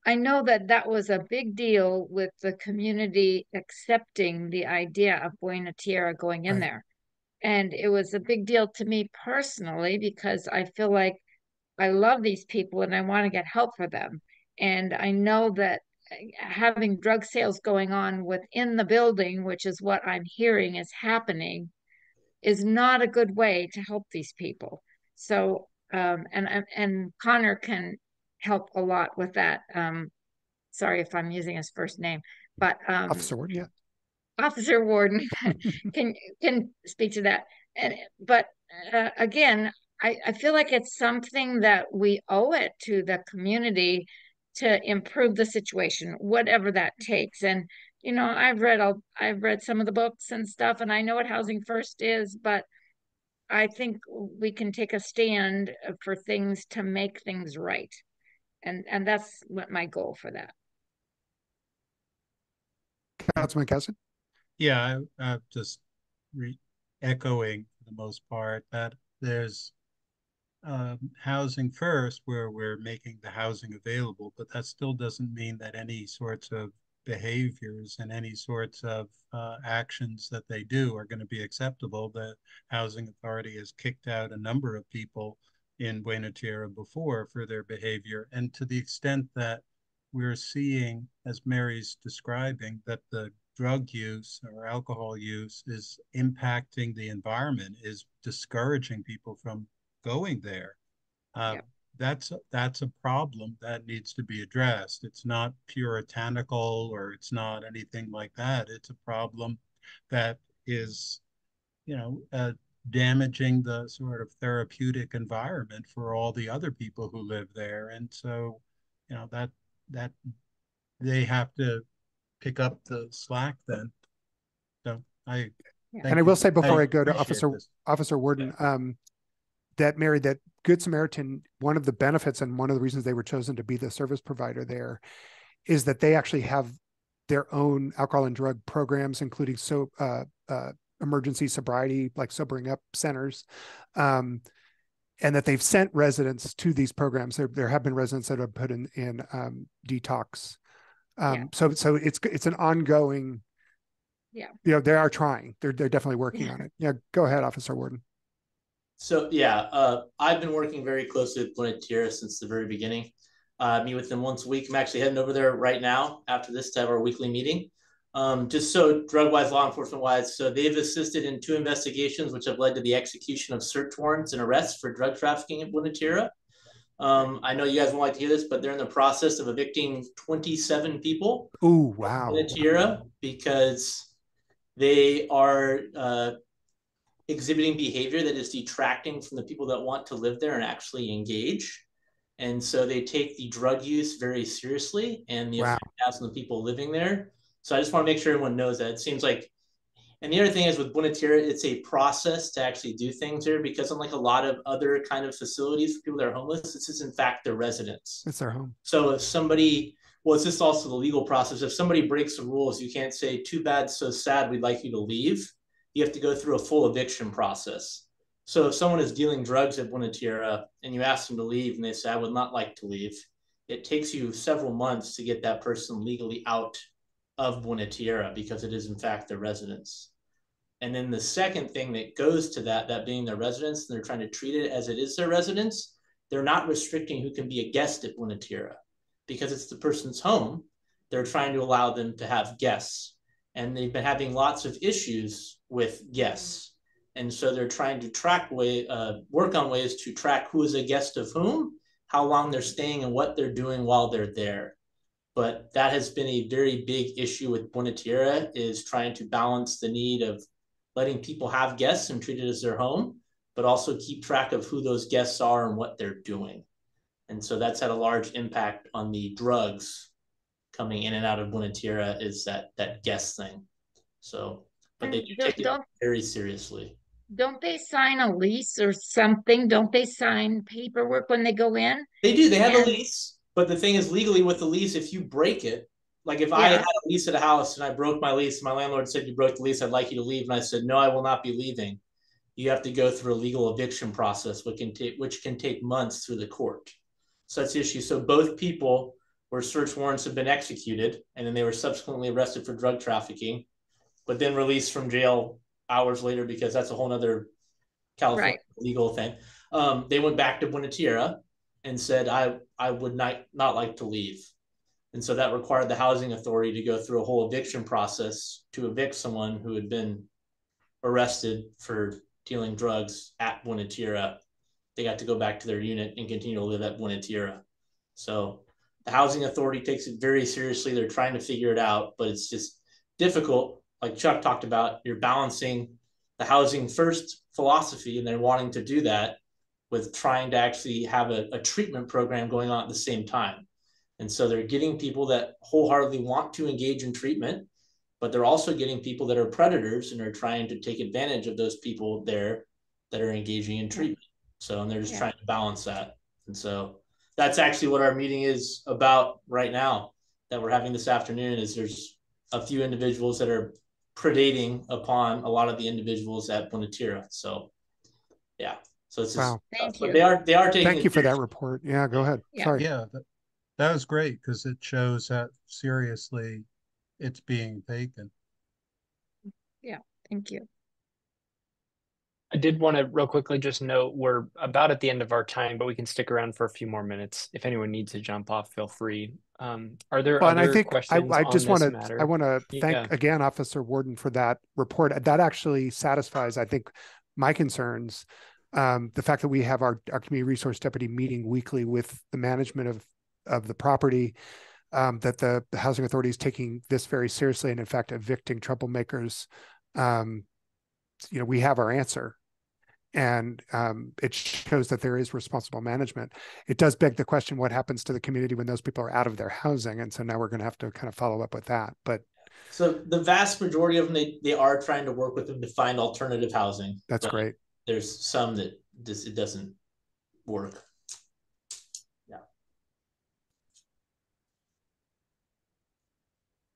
I know that was a big deal with the community accepting the idea of Buena Tierra going in there. And it was a big deal to me personally because I feel like I love these people and I want to get help for them. And I know that having drug sales going on within the building, which is what I'm hearing is happening, is not a good way to help these people. So, and Connor can help a lot with that. Sorry if I'm using his first name, but Officer Ward, yeah. Officer Warden can speak to that. And but again, I feel like it's something that we owe it to the community to improve the situation, whatever that takes. And I've read some of the books and stuff, and I know what Housing First is, but I think we can take a stand for things to make things right. And that's what my goal for that. Councilman Kessin? Yeah, I'm just echoing for the most part that there's housing first where we're making the housing available, but that still doesn't mean that any sorts of behaviors and any sorts of actions that they do are going to be acceptable. The housing authority has kicked out a number of people in Buena Tierra before for their behavior. And to the extent that we're seeing, as Mary's describing, that the drug use or alcohol use is impacting the environment, is discouraging people from going there. Yeah. That's a problem that needs to be addressed. It's not puritanical or it's not anything like that. It's a problem that is, damaging the sort of therapeutic environment for all the other people who live there. And so, that they have to pick up the slack then. So and I will say before I go to Officer Warden, that Mary, that Good Samaritan, one of the benefits and one of the reasons they were chosen to be the service provider there is that they actually have their own alcohol and drug programs, including emergency sobriety, like sobering up centers, and that they've sent residents to these programs. There have been residents that have put in detox. So it's an ongoing. Yeah, they are trying. They're definitely working on it. Yeah, go ahead, Officer Warden. So I've been working very closely with Buena Tierra since the very beginning. I meet with them once a week. I'm actually heading over there right now after this to have our weekly meeting. Just so drug-wise, law enforcement-wise, so they've assisted in 2 investigations, which have led to the execution of search warrants and arrests for drug trafficking in Buena Tierra. I know you guys won't like to hear this, but they're in the process of evicting 27 people. Oh, wow. Buena Tierra because they are exhibiting behavior that is detracting from the people that want to live there and actually engage. And so they take the drug use very seriously and the effect it has on the people living there. So I just want to make sure everyone knows that. It seems like, and the other thing is with Buena Tierra, it's a process to actually do things here because unlike a lot of other kind of facilities for people that are homeless, this is in fact their residence. It's their home. So if somebody, well, it's just also the legal process. If somebody breaks the rules, you can't say, too bad, so sad, we'd like you to leave. You have to go through a full eviction process. So if someone is dealing drugs at Buena Tierra and you ask them to leave and they say, I would not like to leave, it takes you several months to get that person legally out of Buena Tierra because it is in fact their residence. And then the second thing that goes to that being their residence, and they're trying to treat it as it is their residence, they're not restricting who can be a guest at Buena Tierra because it's the person's home. They're trying to allow them to have guests. And they've been having lots of issues with guests. And so they're trying to work on ways to track who is a guest of whom, how long they're staying, and what they're doing while they're there. But that has been a very big issue with Buena Tierra, is trying to balance the need of letting people have guests and treat it as their home, but also keep track of who those guests are and what they're doing. And so that's had a large impact on the drugs coming in and out of Buena Tierra, is that guest thing. So, but they do take it very seriously. Don't they sign a lease or something? Don't they sign paperwork when they go in? They do. They have a lease. But the thing is, legally with the lease, if you break it, like if I had a lease at a house and I broke my lease, my landlord said, you broke the lease, I'd like you to leave. And I said, no, I will not be leaving. You have to go through a legal eviction process, which can take months through the court. So that's the issue. So both people where search warrants have been executed, and then they were subsequently arrested for drug trafficking, but then released from jail hours later, because that's a whole nother California legal thing. They went back to Buena Tierra and said, I would not like to leave. And so that required the housing authority to go through a whole eviction process to evict someone who had been arrested for dealing drugs at Buena Tierra. They got to go back to their unit and continue to live at Buena Tierra. So the housing authority takes it very seriously. They're trying to figure it out, but it's just difficult. Like Chuck talked about, you're balancing the housing first philosophy, and they're wanting to do that with trying to actually have a treatment program going on at the same time. And so they're getting people that wholeheartedly want to engage in treatment, but they're also getting people that are predators and are trying to take advantage of those people there that are engaging in treatment. So, and they're just trying to balance that. And so that's actually what our meeting is about right now that we're having this afternoon. Is there's a few individuals that are predating upon a lot of the individuals at Buena Tierra. So yeah, so it's just, Thank but you. they are taking Thank you for that report. Yeah, go ahead. Sorry. Yeah, that was great, because it shows that seriously it's being taken. Yeah, thank you. I did want to real quickly just note we're about at the end of our time, but we can stick around for a few more minutes. If anyone needs to jump off, feel free. Are there other questions I on just this want to matter? I want to thank again Officer Warden for that report. That actually satisfies, I think, my concerns. The fact that we have our community resource deputy meeting weekly with the management of the property, that the housing authority is taking this very seriously, and in fact evicting troublemakers. We have our answer. And it shows that there is responsible management. It does beg the question, what happens to the community when those people are out of their housing? And so now we're going to have to kind of follow up with that. But so the vast majority of them, they are trying to work with them to find alternative housing. That's great. There's some that it doesn't work. Yeah.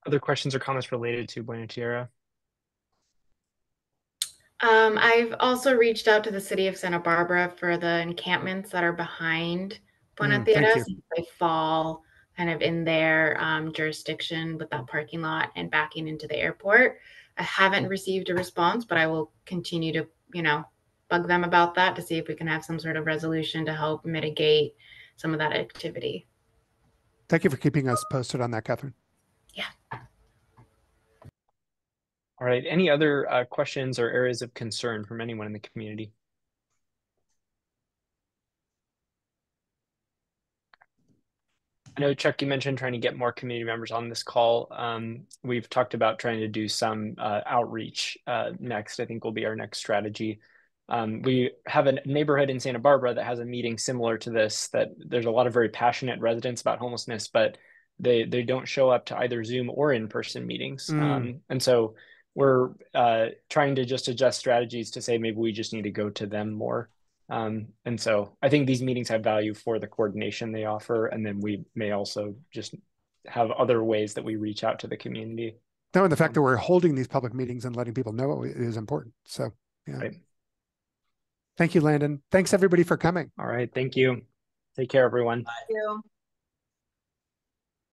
Other questions or comments related to Buena Tierra? I've also reached out to the city of Santa Barbara for the encampments that are behind Buena Tierra, since they fall kind of in their jurisdiction with that parking lot and backing into the airport. I haven't received a response, but I will continue to, bug them about that to see if we can have some sort of resolution to help mitigate some of that activity. Thank you for keeping us posted on that, Catherine. Yeah. All right. Any other questions or areas of concern from anyone in the community? I know, Chuck, you mentioned trying to get more community members on this call. We've talked about trying to do some outreach next. I think will be our next strategy. We have a neighborhood in Santa Barbara that has a meeting similar to this, that there's a lot of very passionate residents about homelessness, but they don't show up to either Zoom or in-person meetings. And so we're trying to just adjust strategies to say maybe we just need to go to them more. And so I think these meetings have value for the coordination they offer, and then we may also just have other ways that we reach out to the community. No, and the fact that we're holding these public meetings and letting people know is important. So, yeah. Right. Thank you, Landon. Thanks, everybody, for coming. All right. Thank you. Take care, everyone. Bye. Thank you.